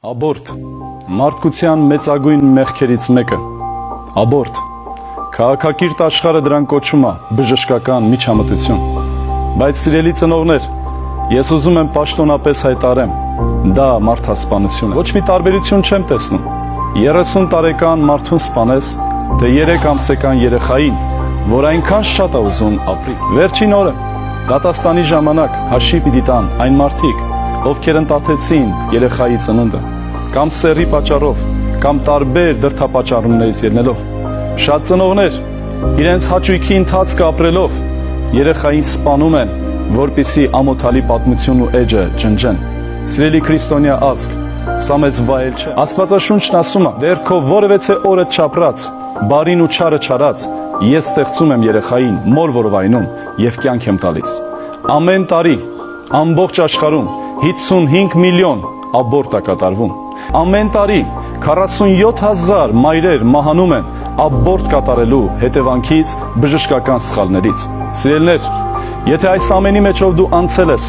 Աբորտ, մարդկության մեծագույն մեղքերից մեկը, աբորտ, քաղաքակիրթ աշխարհը դրան կոչում է բժշկական միջամտություն, բայց սիրելի ծնողներ, ես ուզում եմ պաշտոնապես հայտարարեմ, դա մարդասպանություն է, ոչ մի տարբերություն չեմ տեսնում, 30 տարեկան մարդուն սպանես, թե 3 ամսեկան երեխային, որ այնքան շատ է ուզում ապրի, վերջին օրը, դատաստանի ժամանակ հաշիվ պիտի տան այն մարդիկ, ովքեր ընտաթեցին երեխայի ծնունդը, կամ սեռի պատճառով, կամ տարբեր դրդապատճառումներից ելնելով, շատ ծնողներ իրենց հաճույքի ընթացքը ապրելով երեխային սպանում են, որպեսզի ամոթալի պատմությունն ու էջը ջնջեն։ Սիրելի քրիստոնյա ազգ, սա մեծ վայել չէ։ Աստվածաշունչն ասում է, դեռ քո որևէ օրը չապրած, բարին ու չարը չարած, ես ստեղծում եմ երեխային մոր որովայնում եւ կյանք եմ տալիս։ Ամեն տարի ամբողջ աշխարհում 55 միլիոն աբորտ է կատարվում։ Ամեն տարի 47,000 մայրեր մահանում են աբորտ կատարելու հետևանքից բժշկական սխալներից։ Սիրելիներ, եթե այս ամենի մեջով դու անցել ես,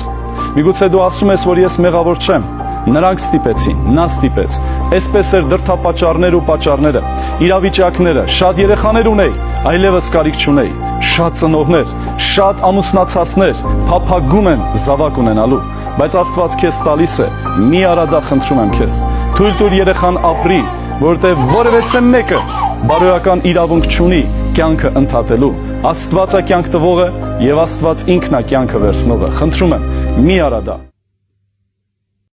միգուցե դու ասում ես, որ ես մեղավոր չեմ, նրանք ստիպեցին, նա ստիպեց, այսպես էր դրդապատճառներ ու պատճառները, իրավիճակները, շատ երեխաներ ունեի, այլևս կարիք չունեի, շատ ծնողներ, շատ ամուսնացածներ փափագում են զավակ ունենալու, բայց Աստված քեզ տալիս է, մի արադա խնդրում եմ քեզ, թույլ տուր երեխան ապրի, որտեղ որևէ մեկը բարոյական իրավունք չունի կյանքը ընդհատելու, Աստված է կյանք տվողը եւ Աստված ինքն է կյանքը վերցնողը, խնդրում եմ, մի արադա